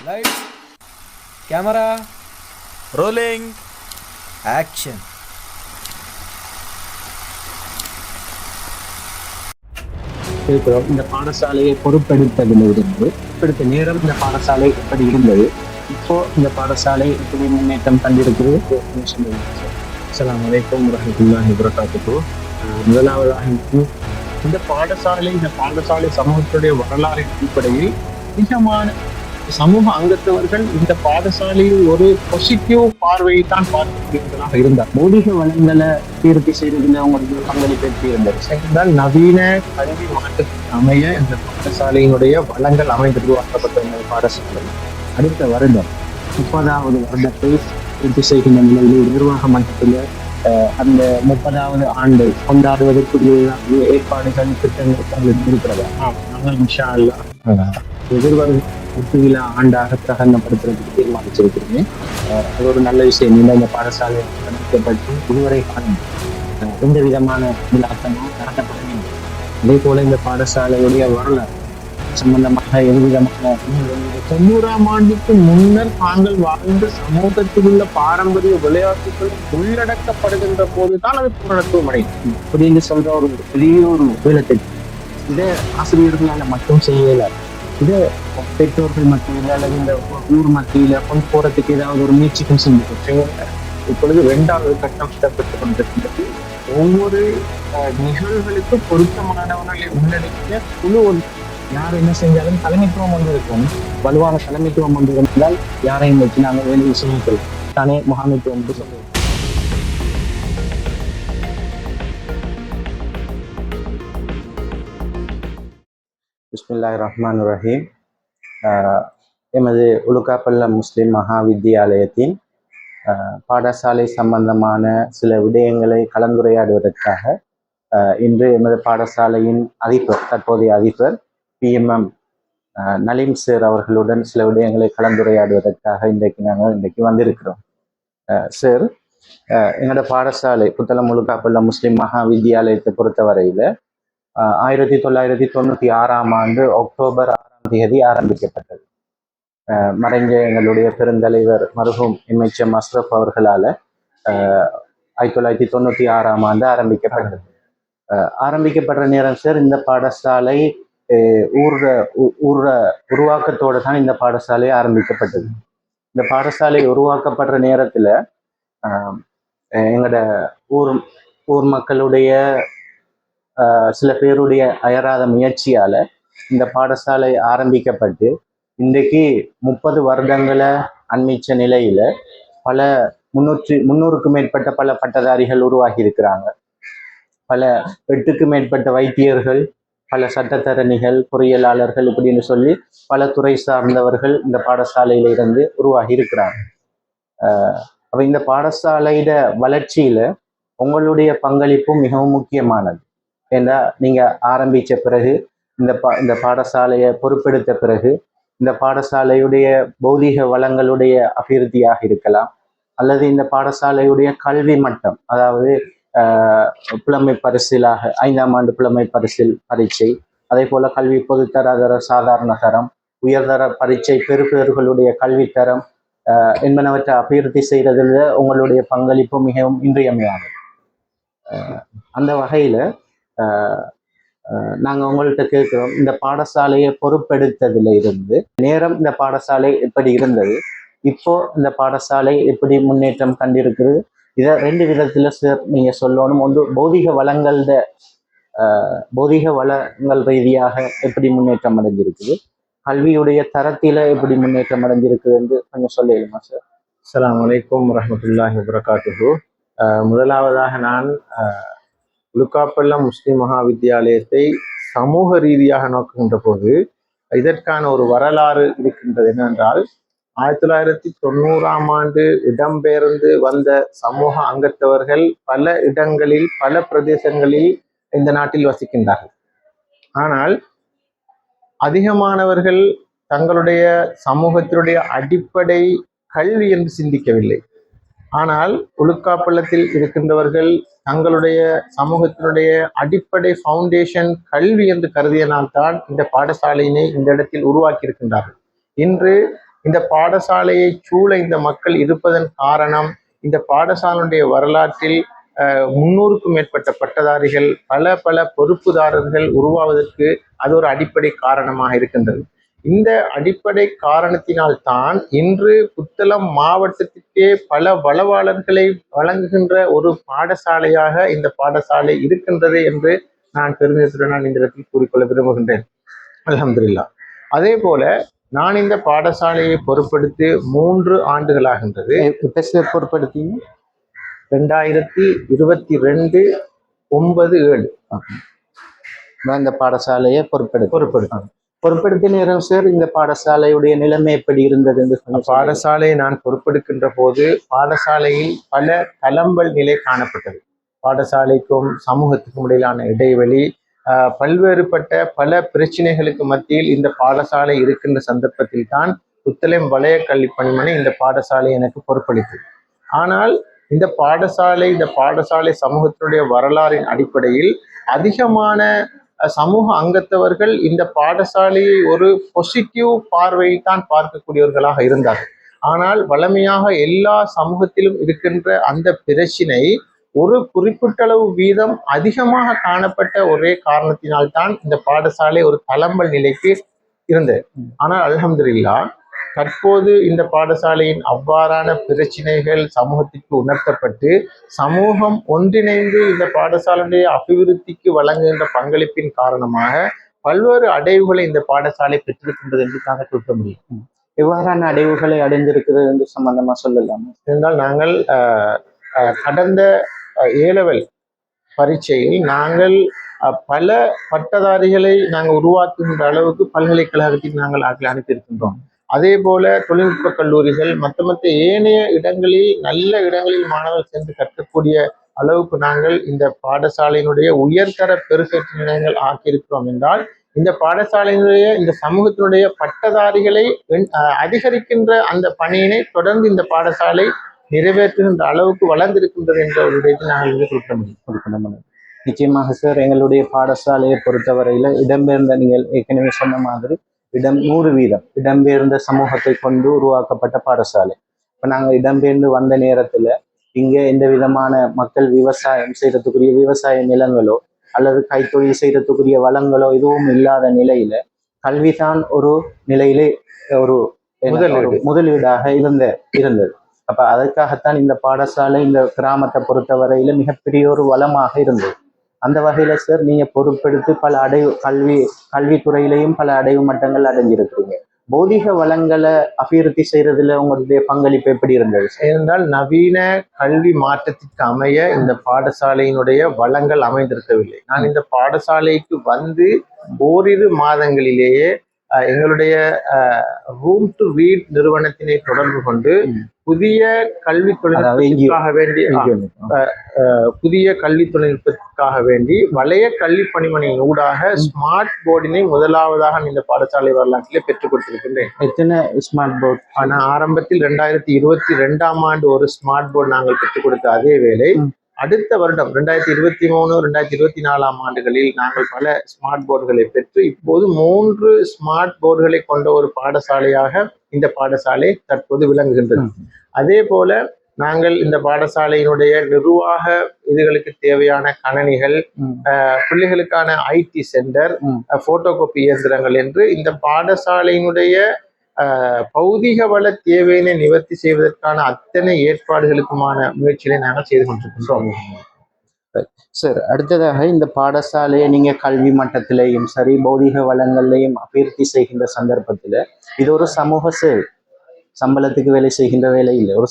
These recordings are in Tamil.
Lights, camera, rolling. action. இருக்கிறோம். இந்த பாடசாலையை பொறுப்பெடுத்ததில் இருந்து பொறுப்பெடுத்த நேரம் இந்த பாடசாலை எப்படி இருந்தது, இப்போ இந்த பாடசாலை எப்படி முன்னேற்றம் கண்டிருக்குது. அஸ்ஸலாமு அலைக்கும் வரஹ்மத்துல்லாஹி வபரகாத்துஹு. முதலாவதாக இந்த பாடசாலை சமூகத்துடைய வரலாறு அடிப்படையில் அதிகமான சமூக அங்கத்தவர்கள் இந்த பாடசாலையில் ஒரு பாசிட்டிவ் பார்வையை தான் பார்க்கக்கூடியவர்களாக இருந்தார். மௌலிக வளங்களை தீர்த்தி செய்வதில் அவங்களுக்கு பங்களிப்பு இருந்தது. நவீன கல்வி மாற்றத்துக்கு அமைய இந்த பாடசாலையினுடைய வளங்கள் அமைந்து உருவாக்கப்பட்ட இந்த பாடசாலை அடுத்த வருடம் 30வது வருடத்தை பூர்த்தி செய்கின்ற நிலையில் நிர்வாக மட்டத்தில் அந்த 30வது ஆண்டை கொண்டாடுவதற்குரிய ஏற்பாடுகள் திட்டங்கள் இருக்கிறதா? நாங்கள் இன்ஷா அல்லாஹ் எதிர்வரும் விழா ஆண்டாக பிரகடனப்படுத்துறதுக்கு தீர்மானிச்சிருக்கிறேன். அது ஒரு நல்ல விஷயம். இந்த பாடசாலை அமைக்கப்பட்டு இதுவரை காணும் எந்த விதமான விழாக்களும் நடத்தப்பட. அதே போல இந்த பாடசாலையுடைய வரலாறு சம்பந்தமாக எவ்விதமான 90ஆம் ஆண்டுக்கு முன்னர் தாங்கள் வாழ்ந்த சமூகத்தில் உள்ள பாரம்பரிய விளையாட்டுகளும் உள்ளடக்கப்படுகின்ற போதுதான் அது பூரணத்துவம் அடையும் அப்படின்னு சொல்ற ஒரு பெரிய ஒரு வேலை. இதை ஆசிரியர்களால மட்டும் செய்யல, இதை பெற்றோர்கள் மத்தியில் அல்லது இந்த ஊர் மத்தியில கொண்டு போறதுக்கு ஏதாவது ஒரு முயற்சிக்கும் செஞ்சு இப்பொழுது 2வது கட்டம் இடம்பெற்றுக் கொண்டிருக்கின்றது. ஒவ்வொரு நிகழ்வுகளுக்கும் பொருத்தமானவர்களை உள்ளடக்கிய குழு யார் என்ன செஞ்சாலும் தலைமைத்துவம் ஒன்று இருக்கும். வலுவான தலைமைத்துவம் ஒன்று இருந்தால் யாரையும் வச்சு நாங்கள் வேலையை செய்யலாம். தானே முகாமைத்துவம் என்று சொல்லுவோம். பிஸ்மில்லாஹிர் ரஹ்மானிர் ரஹீம். எமது உலுக்காப்பள்ள முஸ்லிம் மகா வித்தியாலயத்தின் பாடசாலை சம்பந்தமான சில விடயங்களை கலந்துரையாடுவதற்காக இன்று எமது பாடசாலையின் தற்போதைய அதிபர் PMM நலீம் சார் அவர்களுடன் சில விடயங்களை கலந்துரையாடுவதற்காக இன்றைக்கு வந்திருக்கிறோம். சார், எங்களோட பாடசாலை புத்தளம் உலுக்காப்பள்ள முஸ்லிம் மகா வித்தியாலயத்தை பொறுத்தவரையில் 1996ஆம் ஆண்டு அக்டோபர் 6ஆம் தேதி ஆரம்பிக்கப்பட்டது. மறைஞ்ச எங்களுடைய பெருந்தலைவர் மருகும் MHM அஸ்ரப் அவர்களால் 1996ஆம் ஆண்டு ஆரம்பிக்கப்பட்டது. ஆரம்பிக்கப்படுற நேரம் சார், இந்த பாடசாலை உருவாக்கத்தோடு தான் இந்த பாடசாலை ஆரம்பிக்கப்பட்டது. இந்த பாடசாலை உருவாக்கப்படுற நேரத்தில் எங்களோட ஊர் மக்களுடைய சில பேருடைய அயராத முயற்சியால் இந்த பாடசாலை ஆரம்பிக்கப்பட்டு இன்றைக்கு 30 வருடங்களை அண்மிச்ச நிலையில் பல 300க்கும் மேற்பட்ட பல பட்டதாரிகள் உருவாகி இருக்கிறாங்க. பல 8க்கும் மேற்பட்ட வைத்தியர்கள், பல சட்டத்தரணிகள், பொறியியலாளர்கள் இப்படின்னு சொல்லி பல துறை சார்ந்தவர்கள் இந்த பாடசாலையில இருந்து உருவாகி இருக்கிறாங்க. அப்போ இந்த பாடசாலையிட வளர்ச்சியில உங்களுடைய பங்களிப்பும் மிகவும் முக்கியமானது. ஏன்னா நீங்கள் ஆரம்பித்த பிறகு இந்த பாடசாலையை பொறுப்பெடுத்த பிறகு இந்த பாடசாலையுடைய பௌதீக வளங்களுடைய அபிவிருத்தியாக இருக்கலாம், அல்லது இந்த பாடசாலையுடைய கல்வி மட்டம், அதாவது புலமை பரிசிலாக 5ஆம் ஆண்டு புலமை பரிசில் பரீட்சை, அதே போல கல்வி பொதுத்தர சாதாரண தரம், உயர்தர பரீட்சை பெறுபவர்களுடைய கல்வித்தரம் என்பனவற்றை அபிவிருத்தி செய்கிறதுல உங்களுடைய பங்களிப்பு மிகவும் இன்றியமையானது. அந்த வகையில் நாங்கள் உங்கள்கிட்ட கேட்குறோம், இந்த பாடசாலையை பொறுப்பெடுத்ததுல இருந்து நேரம் இந்த பாடசாலை எப்படி இருந்தது, இப்போ இந்த பாடசாலை எப்படி முன்னேற்றம் கண்டிருக்குது, இதை 2 விதத்தில் சார் நீங்கள் சொல்லணும். ஒன்று பௌதிக வளங்கள் ரீதியாக எப்படி முன்னேற்றம் அடைஞ்சிருக்குது, கல்வியுடைய தரத்தில எப்படி முன்னேற்றம் அடைஞ்சிருக்குது என்று கொஞ்சம் சொல்லிடுமா சார்? அஸ்ஸலாமு அலைக்கும் வரஹ்மத்துல்லாஹி வபரகாத்துஹு. முதலாவதாக நான் உலுக்காப்பள்ள முஸ்லிம் மகா வித்தியாலயத்தை சமூக ரீதியாக நோக்குகின்ற போது இதற்கான ஒரு வரலாறு இருக்கின்றது. என்னென்றால் 1990ஆம் ஆண்டு இடம்பெயர்ந்து வந்த சமூக அங்கத்தவர்கள் பல இடங்களில் பல பிரதேசங்களில் இந்த நாட்டில் வசிக்கின்றார்கள். ஆனால் அதிகமானவர்கள் தங்களுடைய சமூகத்தினுடைய அடிப்படை கல்வி என்று சிந்திக்கவில்லை. ஆனால் உலுக்காப்பள்ளத்தில் இருக்கின்றவர்கள் தங்களுடைய சமூகத்தினுடைய அடிப்படை ஃபவுண்டேஷன் கல்வி என்று கருதியனால்தான் இந்த பாடசாலையினை இந்த இடத்தில் உருவாக்கி இருக்கின்றார்கள். இன்று இந்த பாடசாலையை சூழ இந்த மக்கள் இருப்பதன் காரணம் இந்த பாடசாலையுடைய வரலாற்றில் 300க்கும் மேற்பட்ட பட்டதாரிகள் பல பல பொறுப்புதாரர்கள் உருவாவதற்கு அது ஒரு அடிப்படை காரணமாக இருக்கின்றது. இந்த அடிப்படை காரணத்தினால் தான் இன்று புத்தளம் மாவட்டத்திற்கே பல வளவாளர்களை வழங்குகின்ற ஒரு பாடசாலையாக இந்த பாடசாலை இருக்கின்றது என்று நான் பெருமிதத்துடன் நான் இந்த இடத்தில் கூறிக்கொள்ள விரும்புகின்றேன். அல்ஹம்துலில்லாஹ். அதே போல நான் இந்த பாடசாலையை பொறுப்படுத்தி 3 ஆண்டுகளாகின்றது. பொறுப்படுத்தி 2022 9/7 இந்த பாடசாலையை பொறுப்படுத்தி நேரம் சார். இந்த பாடசாலையுடைய நிலைமை எப்படி இருந்தது என்று பாடசாலையை நான் பொறுப்பெடுக்கின்ற போது பாடசாலையில் பல தளம்பல் நிலை காணப்பட்டது. பாடசாலைக்கும் சமூகத்துக்கும் இடையிலான இடைவெளி, பல்வேறுபட்ட பல பிரச்சனைகளுக்கு மத்தியில் இந்த பாடசாலை இருக்கின்ற சந்தர்ப்பத்தில் தான் புத்தளம் வலய கல்வி பணிமனை இந்த பாடசாலை எனக்கு பொறுப்பளித்தது. ஆனால் இந்த பாடசாலை சமூகத்தினுடைய வரலாறின் அடிப்படையில் அதிகமான சமூக அங்கத்தவர்கள் இந்த பாடசாலையை ஒரு பாசிட்டிவ் பார்வையில் தான் பார்க்கக்கூடியவர்களாக இருந்தார்கள். ஆனால் வளமையாக எல்லா சமூகத்திலும் இருக்கின்ற அந்த பிரச்சினை ஒரு குறிப்பிட்டளவு வீதம் அதிகமாக காணப்பட்ட ஒரே காரணத்தினால்தான் இந்த பாடசாலை ஒரு தளம்பல் நிலைக்கு இருந்தது. ஆனால் அல்ஹம்துலில்லாஹ் தற்போது இந்த பாடசாலையின் அவ்வாறான பிரச்சினைகள் சமூகத்திற்கு உணர்த்தப்பட்டு சமூகம் ஒன்றிணைந்து இந்த பாடசாலையுடைய அபிவிருத்திக்கு வழங்குகின்ற பங்களிப்பின் காரணமாக பல்வேறு அடைவுகளை இந்த பாடசாலை பெற்றிருக்கின்றது என்று நாங்கள் சொல்ல முடியும். எவ்வாறான அடைவுகளை அடைந்திருக்கிறது என்று சம்பந்தமா சொல்லலாம் என்றால், நாங்கள் கடந்த A-level பரீட்சையில் நாங்கள் பல பட்டதாரிகளை நாங்கள் உருவாக்குகின்ற அளவுக்கு பல்கலைக்கழகத்தில் நாங்கள் அனுப்பியிருக்கின்றோம். அதே போல தொழில்நுட்ப கல்லூரிகள் மற்ற ஏனைய இடங்களில் நல்ல இடங்களில் மாணவர்கள் சென்று கற்கக்கூடிய அளவுக்கு நாங்கள் இந்த பாடசாலையினுடைய உயர்தர பெருக்கற்று நிலையங்கள் ஆக்கியிருக்கிறோம் என்றால், இந்த பாடசாலையினுடைய இந்த சமூகத்தினுடைய பட்டதாரிகளை அதிகரிக்கின்ற அந்த பணியினை தொடர்ந்து இந்த பாடசாலை நிறைவேற்றுகின்ற அளவுக்கு வளர்ந்திருக்கின்றது என்ற ஒரு விடயத்தை நாங்கள் இங்கே கொடுக்க முடியும். நிச்சயமாக சார், எங்களுடைய பாடசாலையை பொறுத்தவரையில இடம்பெயர்ந்த, நீங்கள் ஏற்கனவே சொன்ன மாதிரி 100% இடம்பெயர்ந்த சமூகத்தை கொண்டு உருவாக்கப்பட்ட பாடசாலை. இப்போ நாங்கள் இடம்பெயர்ந்து வந்த நேரத்துல இங்க எந்த விதமான மக்கள் விவசாயம் செய்யறதுக்குரிய விவசாய நிலங்களோ அல்லது கைத்தொழில் செய்யறதுக்குரிய வளங்களோ எதுவும் இல்லாத நிலையில கல்விதான் ஒரு நிலையிலே ஒரு முதலீடாக இருந்தது. அப்ப அதற்காகத்தான் இந்த பாடசாலை இந்த கிராமத்தை பொறுத்தவரையில மிகப்பெரிய ஒரு வளமாக இருந்தது. அந்த வகையில சார், நீங்க பொறுப்பெடுத்து பல கல்வித்துறையிலையும் பல அடைவு மட்டங்கள் அடைஞ்சிருக்கிறீங்க. பௌதிக வளங்களை அபிவிருத்தி செய்யறதுல உங்களுடைய பங்களிப்பு எப்படி இருந்தது? ஏனென்றால் நவீன கல்வி மாற்றத்திற்கு அமைய இந்த பாடசாலையினுடைய வளங்கள் அமைந்திருக்கவில்லை. நான் இந்த பாடசாலைக்கு வந்து ஓரிரு மாதங்களிலேயே எங்களுடைய ரூம் டு ரீட் நிறுவனத்தினை தொடர்பு கொண்டு புதிய கல்வி தொழில்நுட்பத்திற்காக வேண்டி வலய கல்வி பணிமனையின் ஊடாக ஸ்மார்ட் போர்டினை முதலாவதாக இந்த பாடசாலை வரலாற்றிலே பெற்றுக் கொடுத்திருக்கின்றேன். எத்தனை ஸ்மார்ட் போர்டு? ஆனால் ஆரம்பத்தில் 2022ஆம் ஆண்டு ஒரு ஸ்மார்ட் போர்டு நாங்கள் பெற்றுக் கொடுத்த அதே வேளை அடுத்த வருடம் 2023, 2024ஆம் ஆண்டுகளில் நாங்கள் பல ஸ்மார்ட் போர்டுகளை பெற்று இப்போது 3 ஸ்மார்ட் போர்டுகளை கொண்ட ஒரு பாடசாலையாக இந்த பாடசாலை தற்போது விளங்குகின்றது. அதே போல நாங்கள் இந்த பாடசாலையினுடைய நிர்வாக இதுகளுக்கு தேவையான கணனிகள், பிள்ளைகளுக்கான IT சென்டர், போட்டோ காப்பி இயந்திரங்கள் என்று இந்த பாடசாலையினுடைய பௌதிக வள தேவையினை நிவர்த்தி செய்வதற்கான அத்தனை ஏற்பாடுகளுக்குமான முயற்சிகளை நாங்கள் செய்து கொண்டிருக்கின்றோம். சார், அடுத்ததாக இந்த பாடசாலையை நீங்க கல்வி மட்டத்திலையும் சரி பௌதிக வளங்கள்லையும் அபிவிருத்தி செய்கின்ற சந்தர்ப்பத்துல இது ஒரு சமூக சேவை, சம்பளத்துக்கு வேலை செய்கின்ற வேலை இல்லை, ஒரு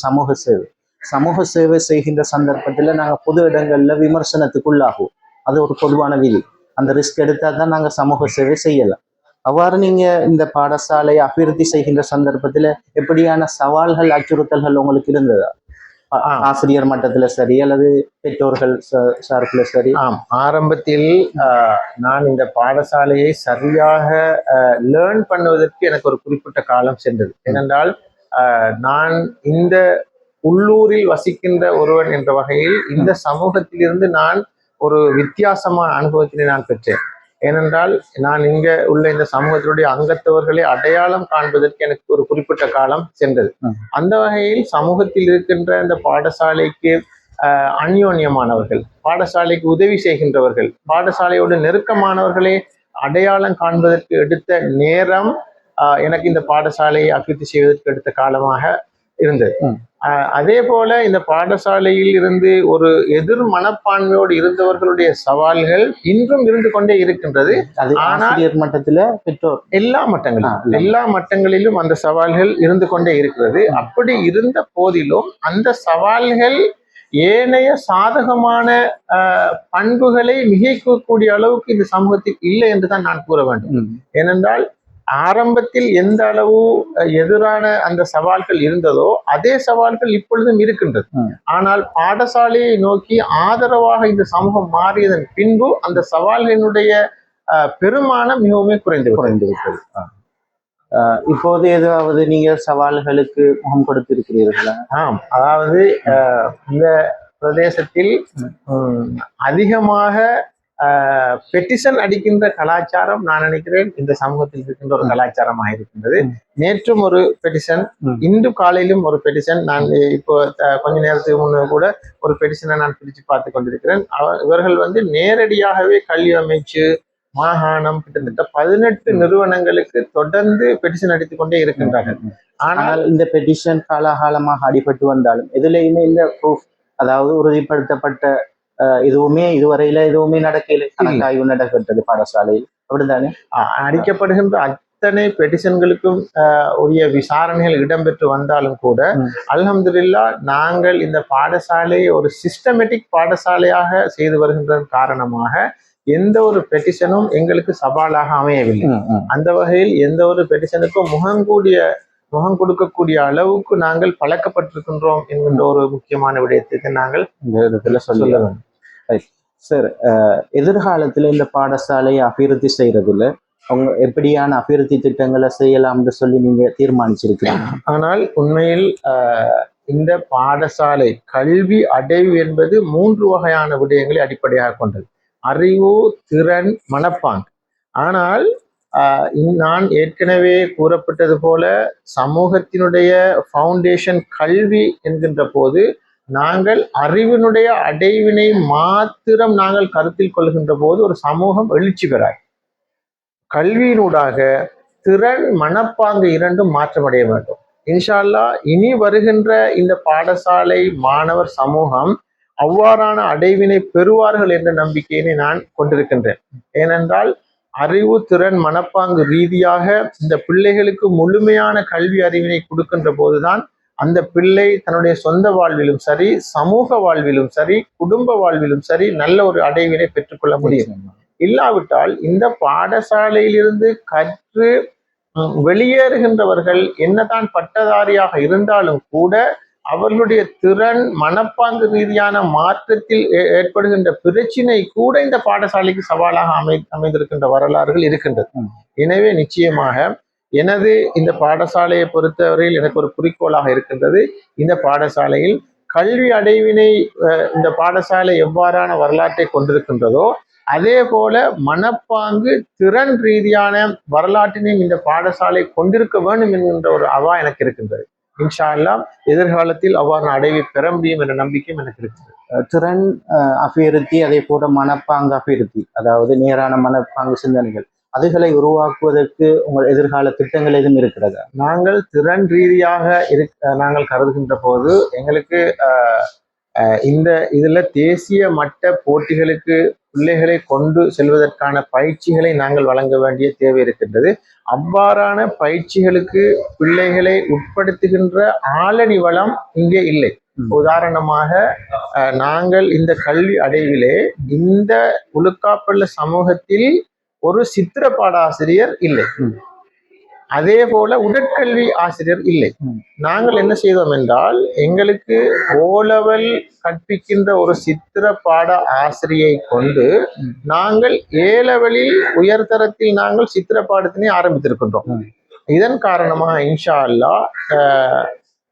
சமூக சேவை செய்கின்ற சந்தர்ப்பத்துல நாங்க பொது இடங்கள்ல விமர்சனத்துக்குள்ளாகும். அது ஒரு பொதுவான விதி. அந்த ரிஸ்க் எடுத்தா தான் நாங்க சமூக சேவை செய்யலாம். அவ்வாறு நீங்க இந்த பாடசாலையை அபிவிருத்தி செய்கின்ற சந்தர்ப்பத்துல எப்படியான சவால்கள், அச்சுறுத்தல்கள் உங்களுக்கு இருந்ததா? ஆசிரியர் மட்டத்துல சரி அல்லது பெற்றோர்கள் சார்பில் சரி? ஆரம்பத்தில் நான் இந்த பாடசாலையை சரியாக லேர்ன் பண்ணுவதற்கு எனக்கு ஒரு குறிப்பிட்ட காலம் சென்றது. ஏனென்றால் நான் இந்த உள்ளூரில் வசிக்கின்ற ஒருவன் என்ற வகையில் இந்த சமூகத்திலிருந்து நான் ஒரு வித்தியாசமான அனுபவத்தினை நான் பெற்றேன். ஏனென்றால் நான் இங்க உள்ள இந்த சமூகத்தினுடைய அங்கத்தவர்களை அடையாளம் காண்பதற்கு எனக்கு ஒரு குறிப்பிட்ட காலம் சென்றது. அந்த வகையில் சமூகத்தில் இருக்கின்ற இந்த பாடசாலைக்கு அந்யோன்யமானவர்கள், பாடசாலைக்கு உதவி செய்கின்றவர்கள், பாடசாலையோடு நெருக்கமானவர்களை அடையாளம் காண்பதற்கு எடுத்த நேரம் எனக்கு இந்த பாடசாலையை அபிவிருத்தி செய்வதற்கு எடுத்த காலமாக இருந்தது. அதே போல இந்த பாடசாலையில் இருந்து ஒரு எதிர் மனப்பான்மையோடு இருந்தவர்களுடைய சவால்கள் இன்றும் இருந்து கொண்டே இருக்கின்றது. ஆசிரியர் மட்டத்துல, பெற்றோர், எல்லா மட்டங்களிலும் அந்த சவால்கள் இருந்து கொண்டே இருக்கிறது. அப்படி இருந்த போதிலும் அந்த சவால்கள் ஏனைய சாதகமான பண்புகளை மிகைக்கக்கூடிய அளவுக்கு இந்த சமூகத்தில் இல்லை என்றுதான் நான் கூற வேண்டும். ஏனென்றால் ஆரம்பத்தில் எந்த அளவு எதிரான அந்த சவால்கள் இருந்ததோ அதே சவால்கள் இப்பொழுதும் இருக்கின்றது. ஆனால் பாடசாலையை நோக்கி ஆதரவாக இந்த சமூகம் மாறியதன் பின்பு அந்த சவால்களினுடைய பெருமானம் மிகவும் குறைந்து விட்டது. இப்போது ஏதாவது நீங்க சவால்களுக்கு முகம் கொடுத்திருக்கிறீர்களா? அதாவது இந்த பிரதேசத்தில் அதிகமாக பெட்டிஷன் அடிக்கின்ற கலாச்சாரம் நான் நினைக்கிறேன் இந்த சமூகத்தில் இருக்கின்ற ஒரு கலாச்சாரமாக இருக்கின்றது. நேற்றும் ஒரு பெட்டிஷன், இன்று காலையிலும் ஒரு பெட்டிஷன். நான் இப்போ கொஞ்ச நேரத்துக்கு முன்னே கூட ஒரு பெட்டிஷனை நான் பிரித்து பார்த்து கொண்டிருக்கிறேன். இவர்கள் நேரடியாகவே கல்வி அமைச்சு, மாகாணம், கிட்டத்தட்ட 18 நிறுவனங்களுக்கு தொடர்ந்து பெட்டிஷன் அடித்துக் கொண்டே இருக்கின்றார்கள். ஆனால் இந்த பெட்டிஷன் காலாகாலமாக அடிபட்டு வந்தாலும் எதுலையுமே இந்த ப்ரூஃப், அதாவது உறுதிப்படுத்தப்பட்ட இதுவுமே இதுவரையில எதுவுமே நடக்கல. கணக்காய்வு நடக்கிறது பாடசாலையில், அப்படித்தானே? அடிக்கப்படுகின்ற அத்தனை பெட்டிஷன்களுக்கும் உரிய விசாரணைகள் இடம்பெற்று வந்தாலும் கூட அல்ஹம்துலில்லாஹ் நாங்கள் இந்த பாடசாலையை ஒரு சிஸ்டமேட்டிக் பாடசாலையாக செய்து வருகின்ற காரணமாக எந்த ஒரு பெட்டிஷனும் எங்களுக்கு சவாலாக அமையவில்லை. அந்த வகையில் எந்த ஒரு பெட்டிஷனுக்கும் முகம் கொடுக்கக்கூடிய அளவுக்கு நாங்கள் பழக்கப்பட்டிருக்கின்றோம் என்கின்ற ஒரு முக்கியமான விடயத்துக்கு நாங்கள் இந்த இடத்துல சொல்ல வேண்டும். சார், எதிர்காலத்துல இந்த பாடசாலையை அபிவிருத்தி செய்யறதுல அவங்க எப்படியான அபிவிருத்தி திட்டங்களை செய்யலாம்னு சொல்லி நீங்க தீர்மானிச்சிருக்கீங்க? ஆனால் உண்மையில் இந்த பாடசாலை கல்வி அடைவு என்பது 3 வகையான விடயங்களை அடிப்படையாக கொண்டது: அறிவு, திறன், மனப்பாங்கு. ஆனால் நான் ஏற்கனவே கூறப்பட்டது போல சமூகத்தினுடைய ஃபவுண்டேஷன் கல்வி என்கின்ற போது நாங்கள் அறிவினுடைய அடைவினை மாத்திரம் நாங்கள் கருத்தில் கொள்கின்ற போது ஒரு சமூகம் எழுச்சி பெறார். கல்வியினூடாக திறன், மனப்பாங்கு இரண்டும் மாற்றமடைய வேண்டும். இன்ஷா அல்லாஹ் இனி வருகின்ற இந்த பாடசாலை மாணவர் சமூகம் அவ்வாறான அடைவினை பெறுவார்கள் என்ற நம்பிக்கையினை நான் கொண்டிருக்கின்றேன். ஏனென்றால் அறிவு, திறன், மனப்பாங்கு ரீதியாக இந்த பிள்ளைகளுக்கு முழுமையான கல்வி அறிவினை கொடுக்கின்ற போதுதான் அந்த பிள்ளை தன்னுடைய சொந்த வாழ்விலும் சரி, சமூக வாழ்விலும் சரி, குடும்ப வாழ்விலும் சரி நல்ல ஒரு அடைவினை பெற்றுக்கொள்ள முடியும். இல்லாவிட்டால் இந்த பாடசாலையிலிருந்து கற்று வெளியேறுகின்றவர்கள் என்னதான் பட்டதாரியாக இருந்தாலும் கூட அவர்களுடைய திறன், மனப்பாங்கு ரீதியான மாற்றத்தில் ஏற்படுகின்ற பிரச்சினை கூட இந்த பாடசாலைக்கு சவாலாக அமைந்திருக்கின்ற வரலாறுகள் இருக்கின்றது. எனவே நிச்சயமாக எனது இந்த பாடசாலையை பொறுத்தவரையில் எனக்கு ஒரு குறிக்கோளாக இருக்கின்றது. இந்த பாடசாலையில் கல்வி அடைவினை இந்த பாடசாலை எவ்வாறான வரலாற்றை கொண்டிருக்கின்றதோ அதே போல மனப்பாங்கு, திறன் ரீதியான வரலாற்றினையும் இந்த பாடசாலை கொண்டிருக்க வேண்டும் என்கின்ற ஒரு அவா எனக்கு இருக்கின்றது. இன்ஷா அல்லாஹ் எதிர்காலத்தில் அவ்வாறு அடைவை பெற முடியும் என்ற நம்பிக்கையும் எனக்கு இருக்கிறது. திறன் அபிவிருத்தி, அதே போல மனப்பாங்கு அபிவிருத்தி, அதாவது நேரான மனப்பாங்கு சிந்தனைகள், அதுகளை உருவாக்குவதற்கு உங்கள் எதிர்கால திட்டங்கள் எதுவும் இருக்கிறதா? நாங்கள் திறன் ரீதியாக நாங்கள் கருதுகின்ற போது எங்களுக்கு இதுல தேசிய மட்ட போட்டிகளுக்கு பிள்ளைகளை கொண்டு செல்வதற்கான பயிற்சிகளை நாங்கள் வழங்க வேண்டிய தேவை இருக்கின்றது. அவ்வாறான பயிற்சிகளுக்கு பிள்ளைகளை உட்படுத்துகின்ற ஆளணி வளம் இங்கே இல்லை. உதாரணமாக நாங்கள் இந்த கல்வி அடைவிலே இந்த உலுக்காப்பள்ள சமூகத்தில் ஒரு சித்திர பாடாசிரியர் இல்லை, அதே போல உடற்கல்வி ஆசிரியர் இல்லை. நாங்கள் என்ன செய்தோம் என்றால் எங்களுக்கு ஓலெவல் கற்பிக்கின்ற ஒரு சித்திர பாட ஆசிரியை கொண்டு நாங்கள் ஏலெவலில் உயர்தரத்தில் நாங்கள் சித்திர பாடத்தினை ஆரம்பித்திருக்கின்றோம். இதன் காரணமாக இன்ஷா அல்லாஹ்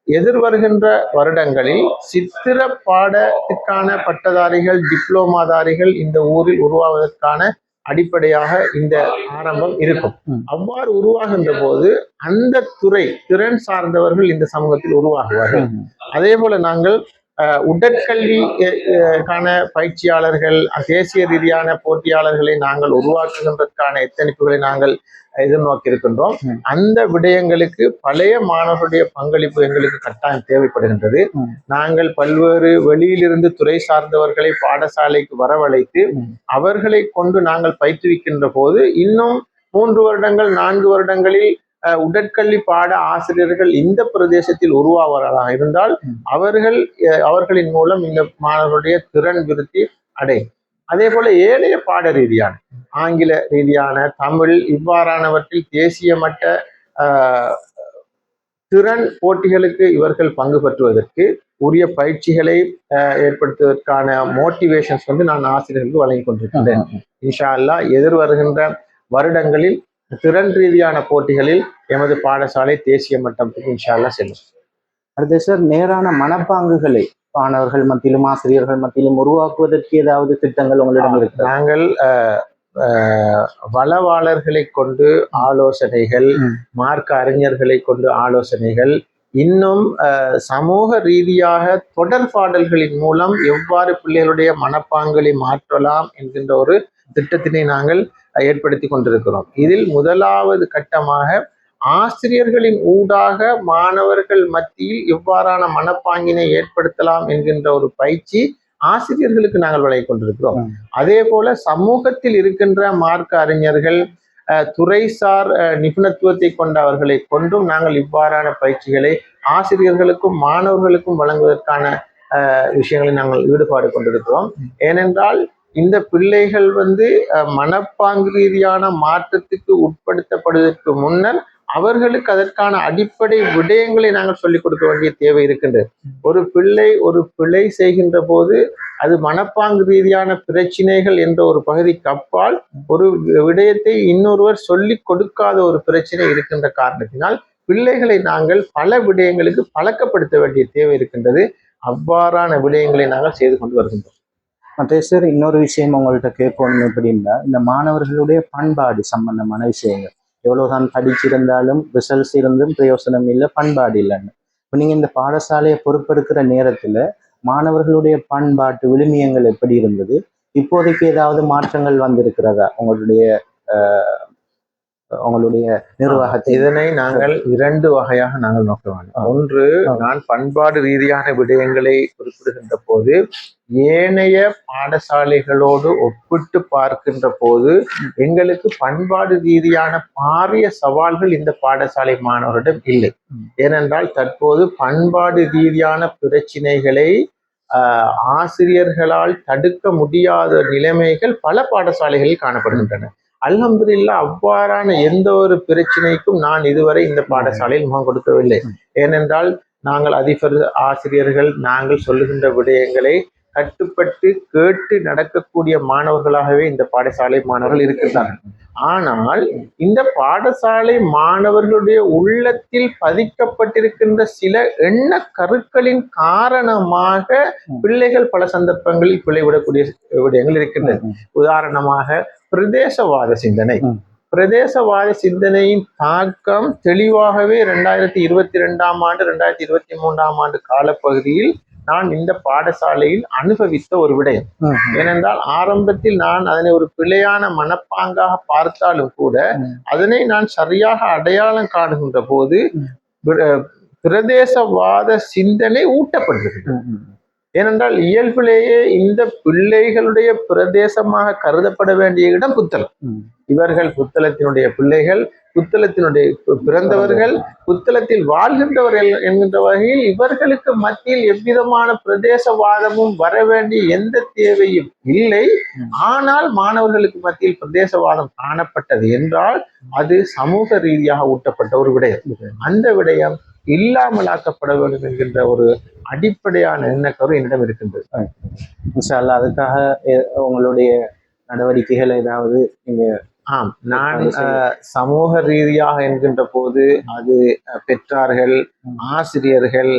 எதிர்வருகின்ற வருடங்களில் சித்திர பாடத்திற்கான பட்டதாரிகள், டிப்ளோமாதாரிகள் இந்த ஊரில் உருவாவதற்கான அடிப்படையாக இந்த ஆரம்பம் இருக்கும். அவ்வாறு உருவாகின்ற போது அந்த துறை திறன் சார்ந்தவர்கள் இந்த சமூகத்தில் உருவாகுவார்கள். அதே போல நாங்கள் உடற்கல்விக்கான பயிற்சியாளர்கள், தேசிய ரீதியான போட்டியாளர்களை நாங்கள் உருவாக்குகின்றதற்கான எத்தனிப்புகளை நாங்கள் எதிர்நோக்கி இருக்கின்றோம். அந்த விடயங்களுக்கு பழைய மாணவர்களுடைய பங்களிப்பு எங்களுக்கு கட்டாயம் தேவைப்படுகின்றது. நாங்கள் பல்வேறு வெளியிலிருந்து துறை சார்ந்தவர்களை பாடசாலைக்கு வரவழைத்து அவர்களை கொண்டு நாங்கள் பயிற்றுவிக்கின்ற போது இன்னும் 3 வருடங்கள் 4 வருடங்களில் உடற்கல்வி பாட ஆசிரியர்கள் இந்த பிரதேசத்தில் உருவாவதாக இருந்தால் அவர்களின் மூலம் இந்த மாணவர்களுடைய திறன் விருத்தி அடையும். அதே போல ஏனைய பாட ரீதியான ஆங்கில ரீதியான தமிழ் இவ்வாறானவற்றில் தேசிய மட்ட திறன் போட்டிகளுக்கு இவர்கள் பங்கு பெற்றுவதற்கு உரிய பயிற்சிகளை ஏற்படுத்துவதற்கான மோட்டிவேஷன்ஸ் நான் ஆசிரியர்களுக்கு வழங்கி கொண்டிருக்கின்றேன். இன்ஷா அல்லாஹ் எதிர் வருகின்ற வருடங்களில் திறன் ரீதியான போட்டிகளில் எமது பாடசாலை தேசிய மட்டத்துக்கு இன்ஷா அல்லாஹ் செல்லும். அடுத்து சார், நேரான மனப்பாங்குகளை மாணவர்கள் மத்தியிலும் ஆசிரியர்கள் மத்தியிலும் உருவாக்குவதற்கு ஏதாவது திட்டங்கள் உங்களிடம் இருக்கு? நாங்கள் வளவாளர்களை கொண்டு ஆலோசனைகள், மார்க்க அறிஞர்களை கொண்டு ஆலோசனைகள், இன்னும் சமூக ரீதியாக தொடர்பாடல்களின் மூலம் எவ்வாறு பிள்ளைகளுடைய மனப்பாங்களை மாற்றலாம் என்கின்ற ஒரு திட்டத்தினை நாங்கள் ஏற்படுத்தி கொண்டிருக்கிறோம். இதில் முதலாவது கட்டமாக ஆசிரியர்களின் ஊடாக மாணவர்கள் மத்தியில் எவ்வாறான மனப்பாங்கினை ஏற்படுத்தலாம் என்கின்ற ஒரு பயிற்சி ஆசிரியர்களுக்கு நாங்கள் வழங்கி கொண்டிருக்கிறோம். அதே போல சமூகத்தில் இருக்கின்ற மார்க்க அறிஞர்கள், துறைசார் நிபுணத்துவத்தை கொண்ட அவர்களை கொண்டும் நாங்கள் இவ்வாறான பயிற்சிகளை ஆசிரியர்களுக்கும் மாணவர்களுக்கும் வழங்குவதற்கான விஷயங்களை நாங்கள் ஈடுபாடு கொண்டிருக்கிறோம். ஏனென்றால் இந்த பிள்ளைகள் மனப்பாங்கு ரீதியான மாற்றத்துக்கு உட்படுத்தப்படுவதற்கு முன்னர் அவர்களுக்கு அதற்கான அடிப்படை விடயங்களை நாங்கள் சொல்லிக் கொடுக்க வேண்டிய தேவை இருக்கின்றது. ஒரு பிள்ளை ஒரு பிழை செய்கின்ற போது அது மனப்பாங்கு ரீதியான பிரச்சனைகள் என்ற ஒரு பகுதிக்கு அப்பால் ஒரு விடயத்தை இன்னொருவர் சொல்லிக் கொடுக்காத ஒரு பிரச்சனை இருக்கின்ற காரணத்தினால் பிள்ளைகளை நாங்கள் பல விடயங்களுக்கு பழக்கப்படுத்த வேண்டிய தேவை இருக்கின்றது. அவ்வாறான விடயங்களை நாங்கள் செய்து கொண்டு வருகின்றோம். மற்ற சார், இன்னொரு விஷயம் உங்கள்கிட்ட கேட்கணும். எப்படின்னா, இந்த மாணவர்களுடைய பண்பாடு சம்பந்தமான விஷயங்கள், எவ்வளவுதான் படிச்சிருந்தாலும் ரிசல்ட்ஸ் இருந்தும் பிரயோசனம் இல்லை, பண்பாடு இல்லைன்னு. இப்போ நீங்க இந்த பாடசாலையை பொறுப்பெடுக்கிற நேரத்துல மாணவர்களுடைய பண்பாட்டு விழுமியங்கள் எப்படி இருந்தது? இப்போதைக்கு ஏதாவது மாற்றங்கள் வந்திருக்கிறதா உங்களுடைய நிர்வாகத்தை? இதனை நாங்கள் 2 வகையாக நாங்கள் நோக்க வேண்டும். ஒன்று, நான் பண்பாடு ரீதியான விடயங்களை குறிப்பிடுகின்ற போது ஏனைய பாடசாலைகளோடு ஒப்பிட்டு பார்க்கின்ற போது எங்களுக்கு பண்பாடு ரீதியான பாரிய சவால்கள் இந்த பாடசாலை மாணவரிடம் இல்லை. ஏனென்றால் தற்போது பண்பாடு ரீதியான பிரச்சினைகளை ஆசிரியர்களால் தடுக்க முடியாத நிலைமைகள் பல பாடசாலைகளில் காணப்படுகின்றன. அல்ஹம்துலில்லாஹ் அவ்வாறான எந்த ஒரு பிரச்சனைக்கும் நான் இதுவரை இந்த பாடசாலையில் முகம் கொடுக்கவில்லை. ஏனென்றால் நாங்கள் அதிபர் ஆசிரியர்கள் நாங்கள் சொல்லுகின்ற விடயங்களை கட்டுப்பட்டு கேட்டு நடக்கக்கூடிய மாணவர்களாகவே இந்த பாடசாலை மாணவர்கள் இருக்கின்றார்கள். ஆனால் இந்த பாடசாலை மாணவர்களுடைய உள்ளத்தில் பதிக்கப்பட்டிருக்கின்ற சில எண்ண கருக்களின் காரணமாக பிள்ளைகள் பல சந்தர்ப்பங்களில் பிழைவிடக்கூடிய விடயங்கள் இருக்கின்றன. உதாரணமாக பிரதேசவாத சிந்தனை. பிரதேசவாத சிந்தனையின் தாக்கம் தெளிவாகவே 2022ஆம் ஆண்டு 2023ஆம் ஆண்டு காலப்பகுதியில் நான் இந்த பாடசாலையில் அனுபவித்த ஒரு விடயம். ஏனென்றால் ஆரம்பத்தில் நான் அதனை ஒரு பிழையான மனப்பாங்காக பார்த்தாலும் கூட அதனை நான் சரியாக அடையாளம் காணுகின்ற போது பிரதேசவாத சிந்தனை ஊட்டப்படுகிறது. ஏனென்றால் இயல்பிலேயே இந்த பிள்ளைகளுடைய பிரதேசமாக கருதப்பட வேண்டிய இடம் புத்தளம். இவர்கள் புத்தளத்தினுடைய பிள்ளைகள், புத்தளத்தினுடைய பிறந்தவர்கள், புத்தளத்தில் வாழ்கின்றவர்கள் என்கின்ற வகையில் இவர்களுக்கு மத்தியில் எவ்விதமான பிரதேசவாதமும் வர வேண்டிய எந்த தேவையும் இல்லை. ஆனால் மாணவர்களுக்கு மத்தியில் பிரதேசவாதம் காணப்பட்டது என்றால் அது சமூக ரீதியாக ஊட்டப்பட்ட ஒரு விடயம். அந்த விடயம் இல்லாமலாக்கப்பட வேண்டும் என்கின்ற ஒரு அடிப்படையான எண்ணக்கரு என்னிடம் இருக்கின்றது. இன்ஷா அல்லாஹ் அதுக்காக உங்களுடைய நடவடிக்கைகள் ஏதாவது நீங்க நான் சமூக ரீதியாக என்கின்ற போது அது பெற்றார்கள், ஆசிரியர்கள்,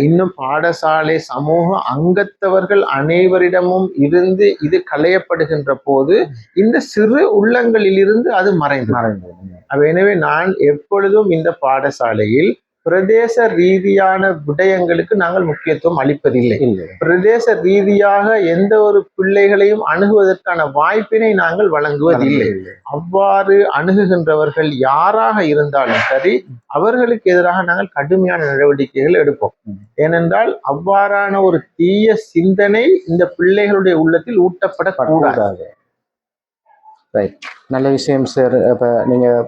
இன்னும் பாடசாலை சமூக அங்கத்தவர்கள் அனைவரிடமும் இருந்து இது களையப்படுகின்ற போது இந்த சிறு உள்ளங்களில் இருந்து அது மறைந்து. எனவே நான் எப்பொழுதும் இந்த பாடசாலையில் பிரதேச ரீதியான விடயங்களுக்கு நாங்கள் முக்கியத்துவம் அளிப்பதில்லை. பிரதேச ரீதியாக எந்த ஒரு பிள்ளைகளையும் அணுகுவதற்கான வாய்ப்பினை நாங்கள் வழங்குவதில்லை. அவ்வாறு அணுகுகின்றவர்கள் யாராக இருந்தாலும் சரி, அவர்களுக்கு எதிராக நாங்கள் கடுமையான நடவடிக்கைகள் எடுப்போம். ஏனென்றால் அவ்வாறான ஒரு தீய சிந்தனை இந்த பிள்ளைகளுடைய உள்ளத்தில் ஊட்டப்படக்கூடாது. நல்ல விஷயம் சார். இப்போ நீங்கள்